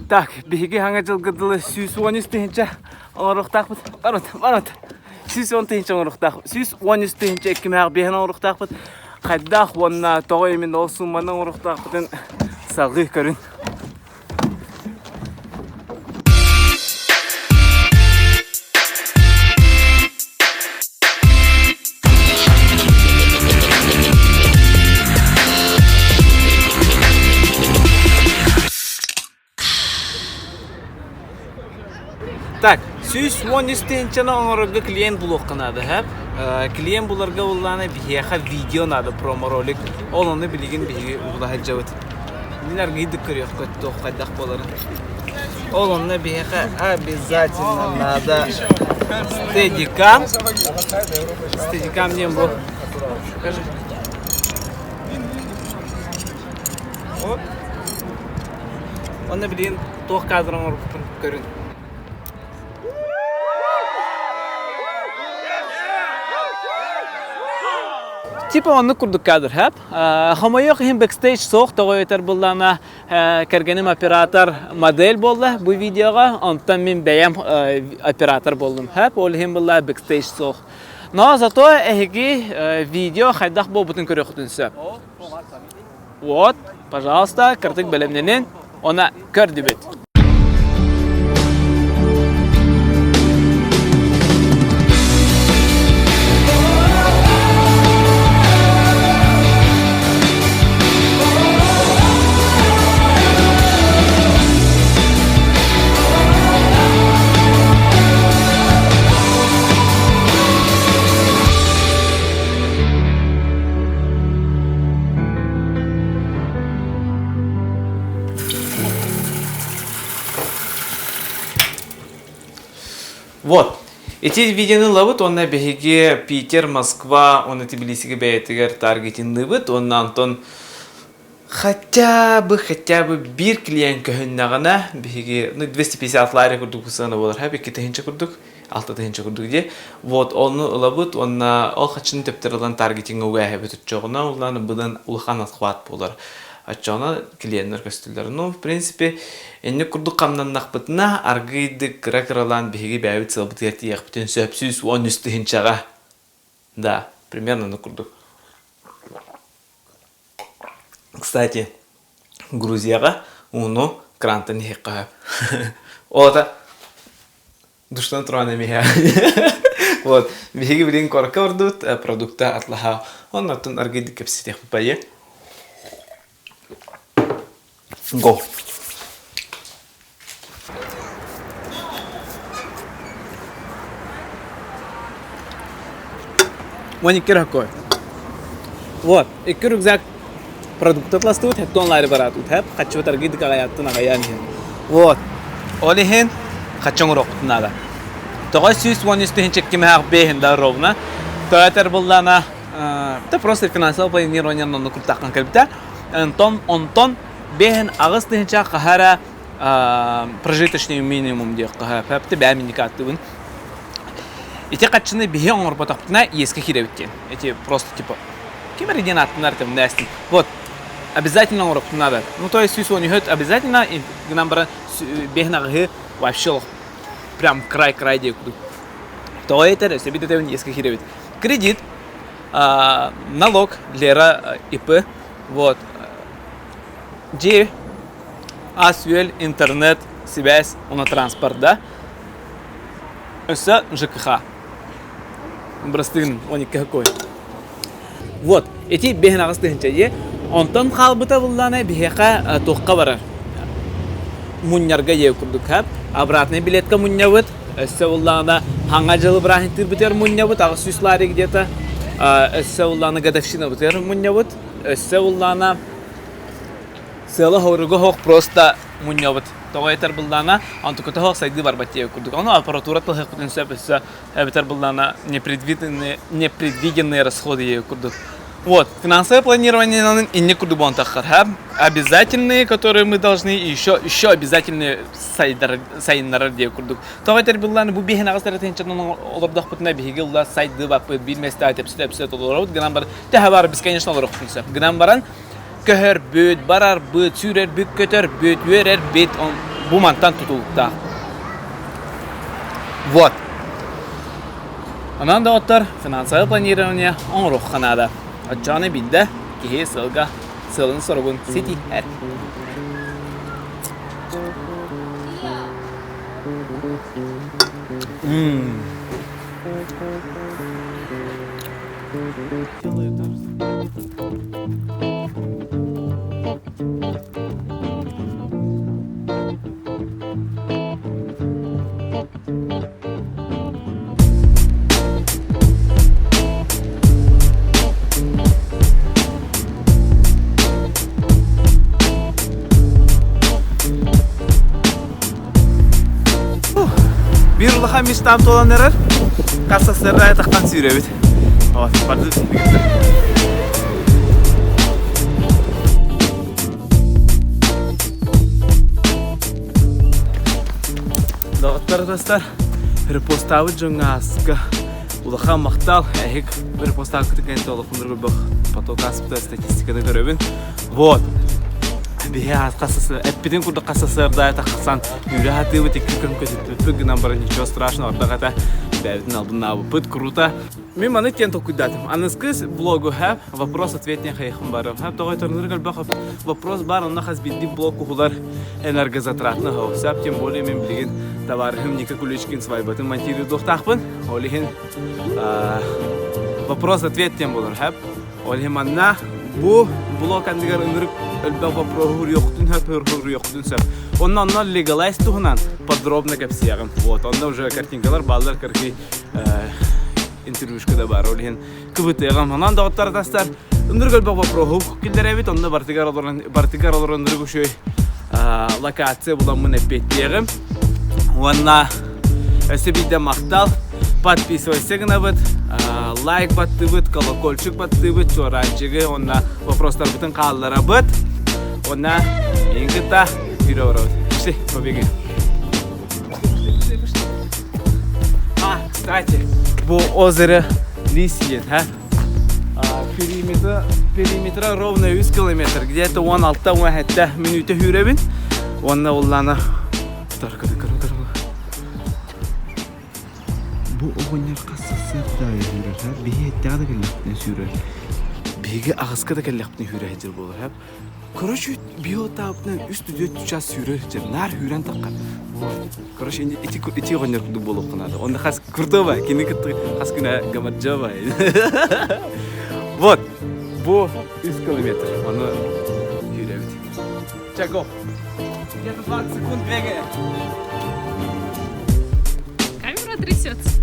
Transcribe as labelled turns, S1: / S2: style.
S1: Так, беги ханга жылгыдылы сүйс 13 тейінче оңырықтақпыд. Барот. Сүйс 10 тейінче оңырықтақпыд. Сүйс 13 тейінче еккімәғ бейін оңырықтақпыд. Қайдақ онна тоғы емін ол сумманы оңырықтақпыдын салғы көрін. Так, сүйс 13 тейінчені оңырығы клиент бұлық қынады, әп. Клиент бұларға оланы бейеға видео нады, промо-ролик. Ол оны білеген бейге ұғылағы жауыд. Нелер гейдік көрек көтті оқайдақ боларын. Ол оны бейеға обязательно нады стедикам. Стедикам нем бұл. Скажи. Оны білеген тоқ кадрын ұрықпын көрін. Типа онны курдук кадр хап. Хамайок хим бэкстейдж соқ тоғойтар буллана кергеним оператор модель болды bu видеоға. Онтан мен бәям оператор болдым хап. Ол хим булла бэкстейдж соқ. Но зато эхиги видео хайдақ бол бутын көріқтінсі. Вот, пожалуйста, картык бәлемненен она көрді бет. Вот. Эти видеоны ловут, он на беге Питер, Москва, он на Тбилисиге бейтегер таргетин ловут, он на Антон хотя бы бир клиент көхүннагана беге 250 лайра курдук сана болар. Хабы кете хинче курдук, 6 хинче курдук де. Вот он ловут, он на ол хачын тептерден таргетинг уга хабы чогна, уланы будан улхан атхват болар. Ачана клиенттер көстүлөр. Ну, в принципе, энне курдук камнан нахбытына аргыйды кракралан беги бәйбит сылбыт ертиек бүтін сөпсіз 13 тыгынчаға. Да, примерно на курдук. Кстати, Грузияға уну крантын хекка. Ота душтан туран эмеге. Вот, беги билин корка ордут, продукта атлаха. Оннан аргыйды кепситек бае. Go. Моник какой? Вот, и рюкзак продукты пластут, это онлайн баратут, хочу торгить кагаяту на гаяне. Вот, олихен хочу урок надо. То есть сюс вон есть тенчик кимах бехен да ровно. То это было это просто финансовое планирование на крутах конкретно. Антон бехен агастынча кахара прожиточный минимум дек кахара папты бәмини каттыбын. Эти качаны бехен оңор потоптына еске хиребиткен. Эти просто типа кемериден аттынар тем настин. Вот обязательно оңор надо. Ну то есть сюс он идет обязательно и нам бара бехен агы вообще прям край дек. То это себе это еске хиребит. Кредит, налог для ИП, вот. G, асвель, интернет, связь, он транспорт, да? Это ЖКХ. Брастын, он никакой. Вот, эти бехнагастынча, он там халбыта вуллана бехека тухкавара. Муннярга екурдук, обратный билетка муннявыт. Это вуллана хангажалы брахин тирбитер муннявыт, а сюслари где-то. Это вуллана гадавшина битер муннявыт. Это вуллана села хорго просто муньявыт. Тоғайтар бұлдана, антукыта хоқ сайды барбатия күрдік. Оны аппаратура тылхық бүтін сөп өсі әбітер бұлдана непредвиденные расходы күрдік. Вот, финансовое планирование нам и не куда бон тахар. Обязательные, которые мы должны, и еще обязательные сайннар диye kurduk. Tağater billan bu bihen ağızlar tençanın olurdak putna bihigi ulla saydı bak bilmeste atepsüt olur. Gnan bar tehavar biz конечно olur okuysa. Gnan baran köher büt barar büt sürer büt köter büt verer bit bu mantan tutulukta. Вот. Anan da otlar finansal planирование on ruh kanada. Acane bilde ki sılga sılın sorgun city her. Bir yıllık mistam dolanırır. Kasasları takkan sürüyor bit. Evet, pardon. Dostlar, repostavı cungaska. Ulaha maqtal, ehik repostav kıtıkayın tolukundurgu bak. Patokasıpta statistikada görübün. Вот. Bihe kasası, epidin kurda kasaslarda taksan yürü hatı ve teknikten kötü number ничего страшного, orada kata дәвитін алдына бұпыт круто. Мен маны тен токуйдатым. Анызкыз блогу хэп, вопрос-ответ не хайхым барым. Хэп тоғай тұрныргал бақып, вопрос бар, онна хаз бидді блогу хулар энергозатратны хау. Сәп, тем более мен білген товарым Ника Куличкин свайбатын монтирую доқтақпын. Олихин вопрос-ответ тем болар хэп. Олихин манна bu blog andigar ınırık ölbaq vapruhur yoqtun hapurhur yoqtun sap. Ondan legalize tuğunan подробно kapsiyağım. Вот, onda уже картинкалар балдар karki interviewшкада бар. Олихин кыбытыгам. Ondan da otlar tastar ınırık ölbaq vapruhur kildere bit. Onda bartigar olur ınırık uşoy lokasiya bulanmın epettiğim. Ondan ösebide maqtal. Подписывайся на бит, лайк батты бит, колокольчик батты бит, чоранчиги, онна вопростар битин қаллара бит, онна ингита вперед. Пошли, побеги. Кстати, bu озеро Лисьен, периметра ровно 100 километр, где-то 16-17 минуты hürevin, онна оллана bu oyunlar kasaslar da yürür. Bir hatta da gelip sürür. Bir ağızka da gelip hürür olur hep. Короче, bir otapın üstü 4 sürür. Nar hüren takkan. Короче, iti oyunlar kudu bolup kanadı. Onda has kurtova, kendi kıtı has kına gamatjava. Вот, bu 100 kilometre. Onu yürüyor. Чако. Где-то 20 секунд бегает.
S2: Камера трясется.